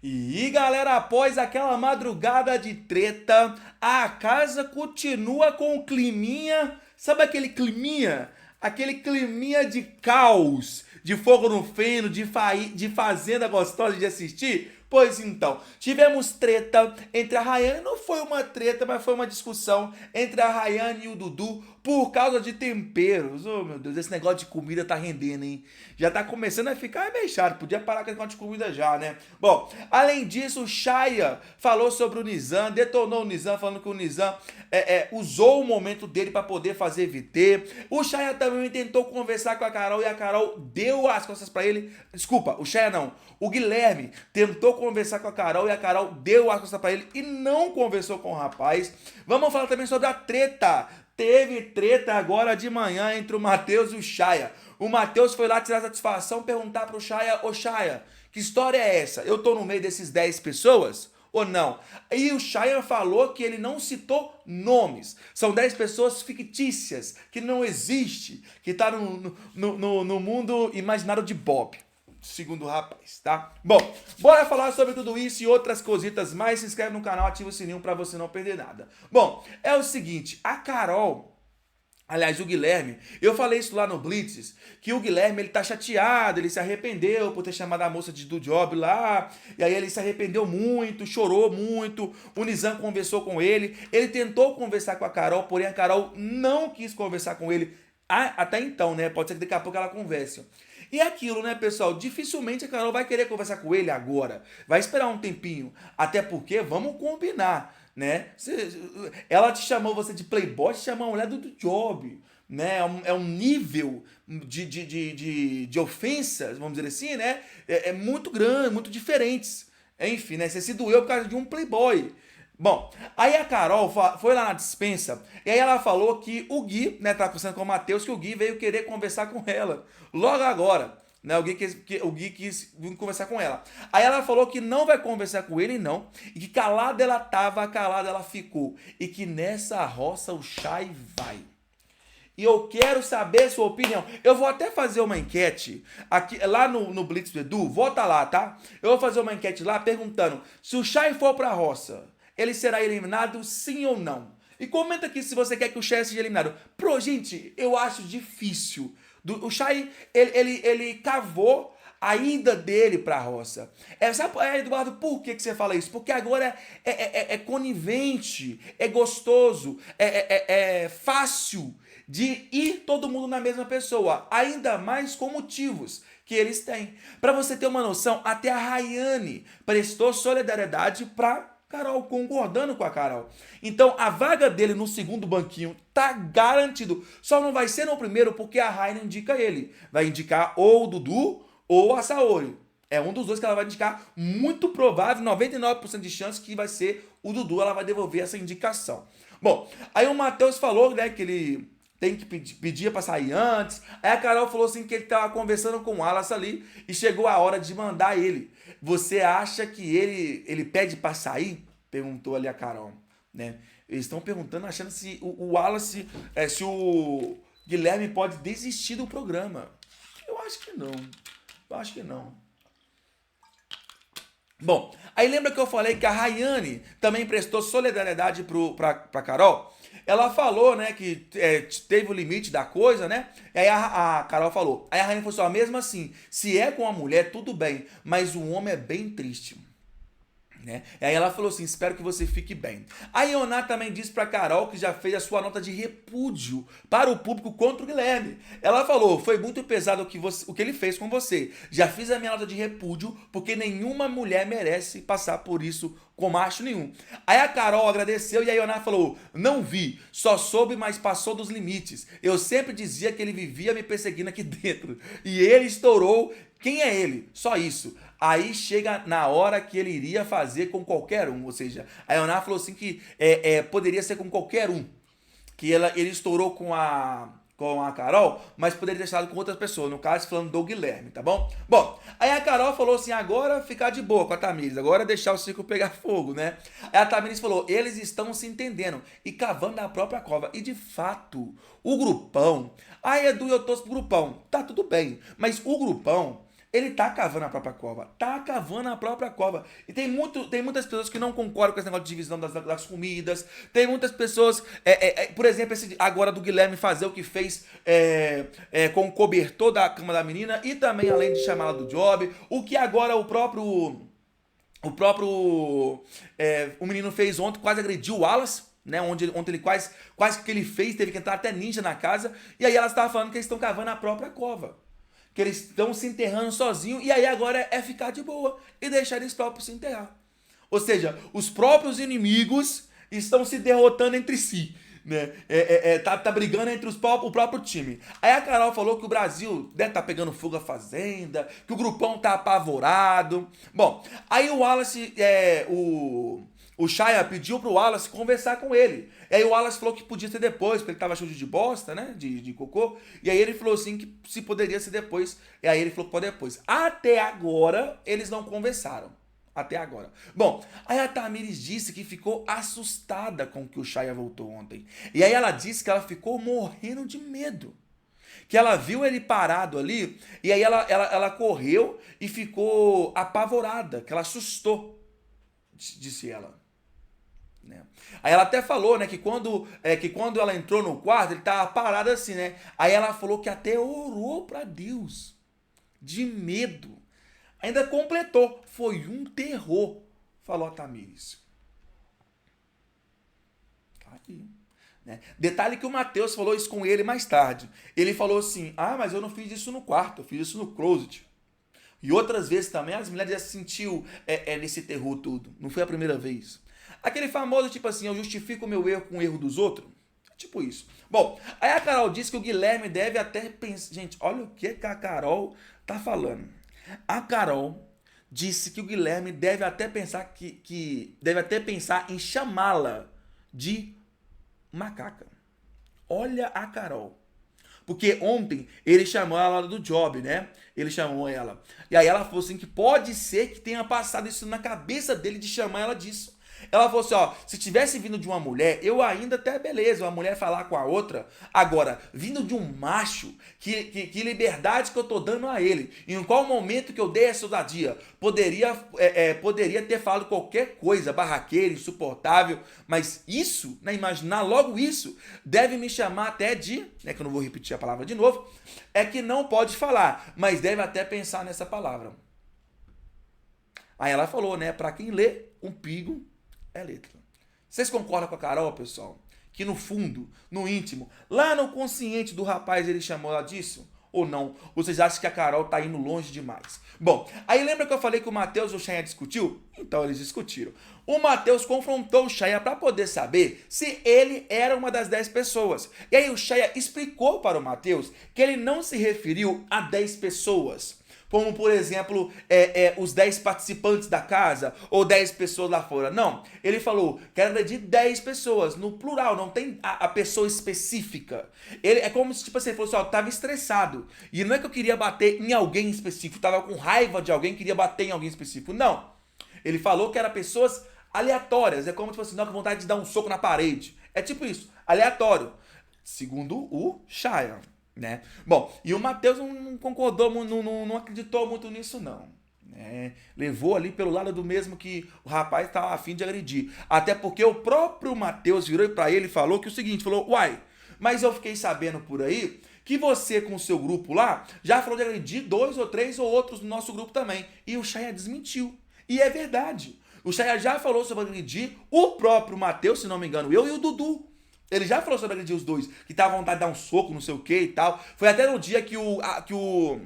E galera, após aquela madrugada de treta, a casa continua com o climinha. Sabe aquele climinha? Aquele climinha de caos, de fogo no feno, de fazenda gostosa de assistir? Pois então, tivemos treta entre a Rayane, não foi uma treta, mas foi uma discussão entre a Rayane e o Dudu por causa de temperos. Oh meu Deus, esse negócio de comida tá rendendo, hein? Já tá começando a ficar meio chato, podia parar com esse negócio de comida já, né? Bom, além disso, o Shaya falou sobre o Nizam, detonou o Nizam, falando que o Nizam usou o momento dele para poder fazer VT. O Shaya também tentou conversar com a Carol e a Carol deu as costas para ele. Desculpa, o Shaya não. O Guilherme tentou conversar com a Carol e a Carol deu as costas para ele e não conversou com o rapaz. Vamos falar também sobre a treta. Teve treta agora de manhã entre o Matheus e o Shaya. O Matheus foi lá tirar satisfação, perguntar pro Shaya: ô Shaya, que história é essa? Eu tô no meio desses 10 pessoas? Ou não? E o Shaya falou que ele não citou nomes. São 10 pessoas fictícias, que não existe, que tá no mundo imaginário de Bob. Segundo o rapaz, tá? Bom, bora falar sobre tudo isso e outras cositas mais. Se inscreve no canal, ativa o sininho pra você não perder nada. Bom, é o seguinte, a Carol... Aliás, o Guilherme, eu falei isso lá no Blitz, que o Guilherme ele tá chateado, ele se arrependeu por ter chamado a moça do job lá, e aí ele se arrependeu muito, chorou muito, o Nizam conversou com ele tentou conversar com a Carol, porém a Carol não quis conversar com ele até então, né? Pode ser que daqui a pouco ela converse. E é aquilo, né, pessoal? Dificilmente a Carol vai querer conversar com ele agora. Vai esperar um tempinho. Até porque, vamos combinar, né? Ela te chamou você de playboy, te chamou a mulher do job. Né? É um nível de ofensas, vamos dizer assim, né? É muito grande, muito diferentes. Enfim, né? Você se doeu por causa de um playboy. Bom, aí a Carol foi lá na dispensa e aí ela falou que o Gui, né, tá conversando com o Matheus, que o Gui veio querer conversar com ela. Logo agora, né, o Gui quis vir conversar com ela. Aí ela falou que não vai conversar com ele, não, e que calada ela tava, calada ela ficou. E que nessa roça o Chay vai. E eu quero saber sua opinião. Eu vou até fazer uma enquete aqui, lá no Blitz do Edu. Vota lá, tá? Eu vou fazer uma enquete lá perguntando se o Chay for pra roça, ele será eliminado sim ou não? E comenta aqui se você quer que o Chay seja eliminado. Gente, eu acho difícil. O Chay, ele cavou a ida dele pra roça. Sabe, Eduardo, por que você fala isso? Porque agora é conivente, é gostoso, é fácil de ir todo mundo na mesma pessoa, ainda mais com motivos que eles têm. Para você ter uma noção, até a Rayane prestou solidariedade para Carol, concordando com a Carol. Então a vaga dele no segundo banquinho tá garantido. Só não vai ser no primeiro porque a Rayane indica ele. Vai indicar ou o Dudu ou a Saori. É um dos dois que ela vai indicar, muito provável, 99% de chance que vai ser o Dudu, ela vai devolver essa indicação. Bom, aí o Matheus falou, né, que ele tem que pedir pra sair antes. Aí a Carol falou assim que ele tava conversando com o Wallace ali e chegou a hora de mandar ele. Você acha que ele pede pra sair? Perguntou ali a Carol, né? Eles estão perguntando, achando se o Wallace, se o Guilherme pode desistir do programa. Eu acho que não. Eu acho que não. Bom, aí lembra que eu falei que a Rayane também prestou solidariedade pra Carol? Ela falou, né, que teve o limite da coisa, né? E aí a Carol falou. Aí a Rayane falou assim, ó, mesmo assim, se é com a mulher, tudo bem, mas o homem é bem triste. Né? E aí ela falou assim, espero que você fique bem. A Ioná também disse pra Carol que já fez a sua nota de repúdio para o público contra o Guilherme. Ela falou, foi muito pesado o que ele fez com você. Já fiz a minha nota de repúdio porque nenhuma mulher merece passar por isso com macho nenhum. Aí a Carol agradeceu e a Ioná falou, não vi, só soube, mas passou dos limites. Eu sempre dizia que ele vivia me perseguindo aqui dentro. E ele estourou. Quem é ele? Só isso. Aí chega na hora que ele iria fazer com qualquer um. Ou seja, a Ioná falou assim que poderia ser com qualquer um. Que ele estourou com a Carol, mas poderia ter estado com outras pessoas. No caso, falando do Guilherme, tá bom? Bom, aí a Carol falou assim, agora ficar de boa com a Tamires. Agora deixar o circo pegar fogo, né? Aí a Tamires falou, eles estão se entendendo e cavando a própria cova. E de fato, o grupão... Edu, eu torço pro grupão. Tá tudo bem. Mas o grupão... Ele tá cavando a própria cova. Tá cavando a própria cova. E tem muitas pessoas que não concordam com esse negócio de divisão das comidas. Tem muitas pessoas, por exemplo, esse agora do Guilherme fazer o que fez com o cobertor da cama da menina e também além de chamá-la do job. O que agora o menino fez ontem, quase agrediu o Wallace, né? Ontem ele quase que ele fez, teve que entrar até ninja na casa. E aí ela estava falando que eles estão cavando a própria cova. Que eles estão se enterrando sozinhos, e aí agora é ficar de boa e deixar eles próprios se enterrar. Ou seja, os próprios inimigos estão se derrotando entre si, né? Tá brigando entre o próprio time. Aí a Carol falou que o Brasil deve tá pegando fogo à fazenda, que o grupão tá apavorado. Bom, aí o Wallace, o Shia pediu pro Wallace conversar com ele. E aí o Wallace falou que podia ser depois, porque ele tava cheio de bosta, né? De cocô. E aí ele falou assim que se poderia ser depois. E aí ele falou que pode depois. Até agora, eles não conversaram. Até agora. Bom, aí a Tamires disse que ficou assustada com que o Shia voltou ontem. E aí ela disse que ela ficou morrendo de medo. Que ela viu ele parado ali, e aí ela correu e ficou apavorada, que ela assustou, disse ela. Né? Aí ela até falou, né, que quando ela entrou no quarto, ele tava parado assim, né? Aí ela falou que até orou para Deus, de medo. Ainda completou, foi um terror, falou a Tamires. Tá aí. Né? Detalhe que o Mateus falou isso com ele mais tarde. Ele falou assim, mas eu não fiz isso no quarto, eu fiz isso no closet. E outras vezes também as mulheres já se sentiu nesse terror tudo. Não foi a primeira vez. Aquele famoso tipo assim, eu justifico o meu erro com o erro dos outros. Tipo isso. Bom, aí a Carol disse que o Guilherme deve até pensar... Gente, olha o que a Carol tá falando. A Carol disse que o Guilherme deve até pensar deve até pensar em chamá-la de macaca. Olha a Carol. Porque ontem ele chamou ela do job, né? Ele chamou ela. E aí ela falou assim que pode ser que tenha passado isso na cabeça dele de chamar ela disso. Ela falou assim, ó, se tivesse vindo de uma mulher, eu ainda até beleza, uma mulher falar com a outra. Agora, vindo de um macho, que liberdade que eu tô dando a ele. Em qual momento que eu dei essa ousadia? Poderia ter falado qualquer coisa, barraqueira, insuportável, mas isso, né, imaginar logo isso, deve me chamar até de, né, que eu não vou repetir a palavra de novo, é que não pode falar, mas deve até pensar nessa palavra. Aí ela falou, né, pra quem lê, um pingo é letra. Vocês concordam com a Carol, pessoal? Que no fundo, no íntimo, lá no consciente do rapaz, ele chamou ela disso? Ou não? Ou vocês acham que a Carol tá indo longe demais? Bom, aí lembra que eu falei que o Mateus e o Shia discutiu? Então eles discutiram. O Mateus confrontou o Shia para poder saber se ele era uma das 10 pessoas. E aí o Shia explicou para o Mateus que ele não se referiu a 10 pessoas. Como, por exemplo, os 10 participantes da casa ou 10 pessoas lá fora. Não, ele falou, quero agredir 10 pessoas, no plural, não tem a pessoa específica. Ele, é como se, tipo assim, ele falou assim, ó, eu tava estressado. E não é que eu queria bater em alguém específico, tava com raiva de alguém, queria bater em alguém específico. Não. Ele falou que eram pessoas aleatórias. É como, tipo assim, não, com vontade de dar um soco na parede. É tipo isso, aleatório. Segundo o Shia. Né? Bom, e o Mateus não concordou, não acreditou muito nisso, não. Né? Levou ali pelo lado do mesmo que o rapaz estava a fim de agredir. Até porque o próprio Mateus virou para ele e falou que o seguinte, falou, uai, mas eu fiquei sabendo por aí que você com o seu grupo lá já falou de agredir 2 ou 3 ou outros no nosso grupo também. E o Shia desmentiu. E é verdade. O Shia já falou sobre agredir o próprio Mateus, se não me engano, eu e o Dudu. Ele já falou sobre agredir os dois, que tava à vontade de dar um soco, não sei o que e tal. Foi até no dia que o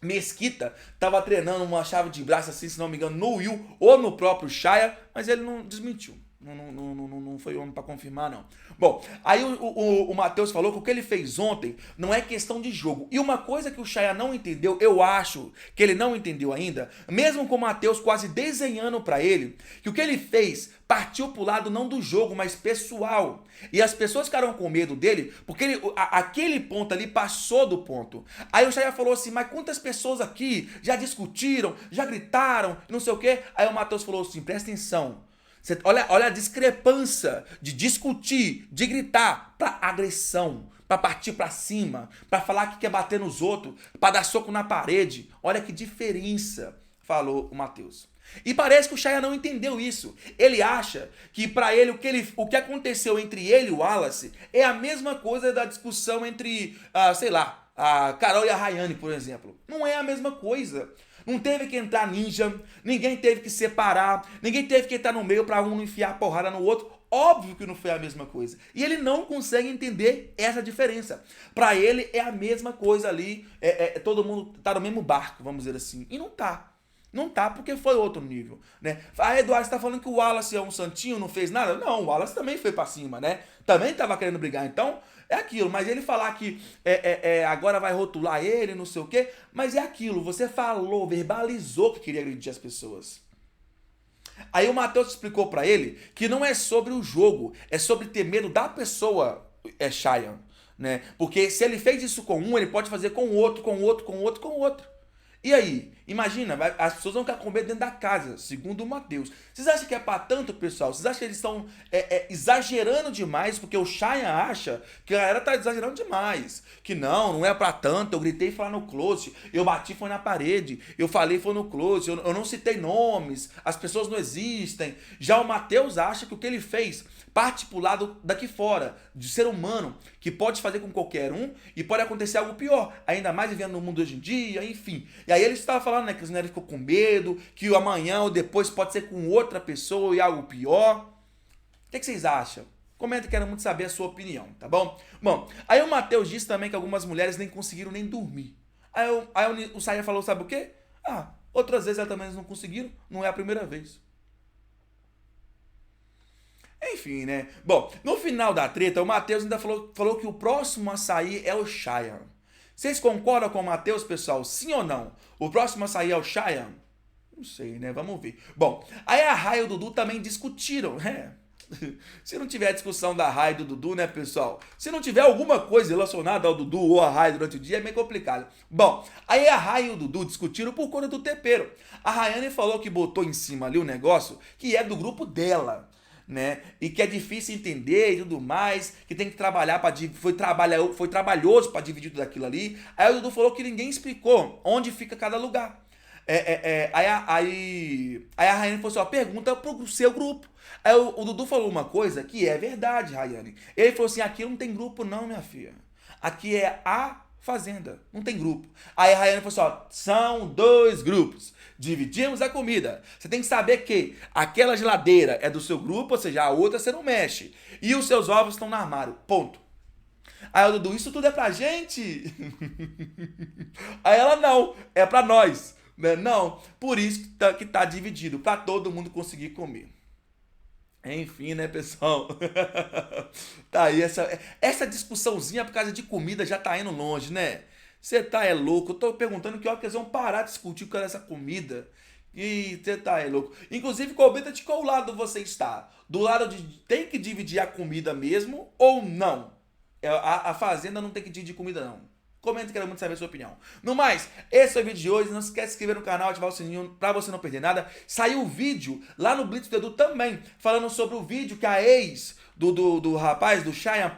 Mesquita tava treinando uma chave de braço assim, se não me engano, no Will ou no próprio Shia, mas ele não desmentiu. Não foi homem para confirmar, não. Bom, aí o Mateus falou que o que ele fez ontem não é questão de jogo. E uma coisa que o Shia não entendeu, eu acho que ele não entendeu ainda, mesmo com o Mateus quase desenhando para ele, que o que ele fez partiu pro lado não do jogo, mas pessoal. E as pessoas ficaram com medo dele, porque aquele ponto ali passou do ponto. Aí o Shia falou assim, mas quantas pessoas aqui já discutiram, já gritaram, não sei o quê? Aí o Mateus falou assim, presta atenção. Olha a discrepância de discutir, de gritar, para agressão, pra partir pra cima, pra falar que quer bater nos outros, pra dar soco na parede. Olha que diferença, falou o Matheus. E parece que o Shaya não entendeu isso. Ele acha que pra ele o que aconteceu entre ele e o Wallace é a mesma coisa da discussão entre, sei lá, a Carol e a Rayane, por exemplo. Não é a mesma coisa. Não teve que entrar ninja, ninguém teve que separar, ninguém teve que entrar no meio pra um não enfiar a porrada no outro. Óbvio que não foi a mesma coisa. E ele não consegue entender essa diferença. Pra ele é a mesma coisa ali, todo mundo tá no mesmo barco, vamos dizer assim. E não tá. Não tá porque foi outro nível, né? Ah, Eduardo, você tá falando que o Wallace é um santinho, não fez nada? Não, o Wallace também foi pra cima, né? Também tava querendo brigar, então é aquilo. Mas ele falar que agora vai rotular ele, não sei o quê, mas é aquilo, você falou, verbalizou que queria agredir as pessoas. Aí o Matheus explicou pra ele que não é sobre o jogo, é sobre ter medo da pessoa, Cheyenne, né? Porque se ele fez isso com um, ele pode fazer com o outro, com o outro, com o outro, com o outro. E aí, imagina, as pessoas vão ficar com medo dentro da casa, segundo o Matheus. Vocês acham que é pra tanto, pessoal? Vocês acham que eles estão exagerando demais? Porque o Cheyenne acha que a galera tá exagerando demais. Que não é pra tanto, eu gritei foi lá no closet, eu bati foi na parede, eu falei foi no closet, eu não citei nomes, as pessoas não existem. Já o Matheus acha que o que ele fez parte pro lado daqui fora, de ser humano, que pode fazer com qualquer um e pode acontecer algo pior, ainda mais vivendo no mundo hoje em dia, enfim. E aí ele estava falando, né, que os mulheres ficam com medo, que o amanhã ou depois pode ser com outra pessoa e algo pior. O que vocês acham? Comenta, quero muito saber a sua opinião, tá bom? Bom, aí o Matheus disse também que algumas mulheres nem conseguiram nem dormir. Aí o Saia falou, sabe o quê? Outras vezes elas também não conseguiram, não é a primeira vez. Enfim, né? Bom, no final da treta, o Matheus ainda falou que o próximo a sair é o Cheyenne. Vocês concordam com o Matheus, pessoal? Sim ou não? O próximo a sair é o Cheyenne? Não sei, né? Vamos ver. Bom, aí a Ray e o Dudu também discutiram, né? Se não tiver discussão da Ray e do Dudu, né, pessoal? Se não tiver alguma coisa relacionada ao Dudu ou a Ray durante o dia, é meio complicado. Bom, aí a Ray e o Dudu discutiram por conta do tempero. A Rayane falou que botou em cima ali o negócio que é do grupo dela, né? E que é difícil entender e tudo mais, que tem que trabalhar para foi trabalhoso para dividir tudo aquilo ali. Aí o Dudu falou que ninguém explicou onde fica cada lugar. Aí a Rayane falou assim, ó, pergunta pro seu grupo. Aí o Dudu falou uma coisa que é verdade, Rayane. Ele falou assim, aqui não tem grupo não, minha filha. Aqui é a fazenda, não tem grupo. Aí a Rayane falou assim, ó, são 2 grupos. Dividimos a comida. Você tem que saber que aquela geladeira é do seu grupo, ou seja, a outra você não mexe. E os seus ovos estão no armário. Ponto. Aí o Dudu, isso tudo é pra gente? Aí ela, não, é pra nós. Né? Não, por isso que tá dividido, pra todo mundo conseguir comer. Enfim, né, pessoal? Tá aí, essa discussãozinha por causa de comida já tá indo longe, né? Você tá louco? Eu tô perguntando que hora que eles vão parar de discutir com essa comida. E você tá louco. Inclusive, comenta de qual lado você está. Do lado de tem que dividir a comida mesmo ou não? A fazenda não tem que dividir comida, não. Comenta, quero muito saber a sua opinião. No mais, esse é o vídeo de hoje. Não se esquece de se inscrever no canal, ativar o sininho pra você não perder nada. Saiu o vídeo lá no Blitz do Edu também, falando sobre o vídeo que a ex do rapaz, do Cheyenne,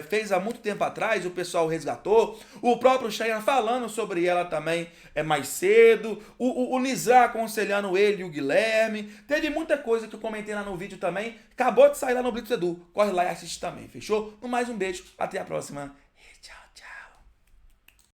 fez há muito tempo atrás, o pessoal resgatou. O próprio Cheyenne falando sobre ela também mais cedo. O Nizam aconselhando ele e o Guilherme. Teve muita coisa que eu comentei lá no vídeo também. Acabou de sair lá no Blitz do Edu. Corre lá e assiste também, fechou? No mais, um beijo, até a próxima.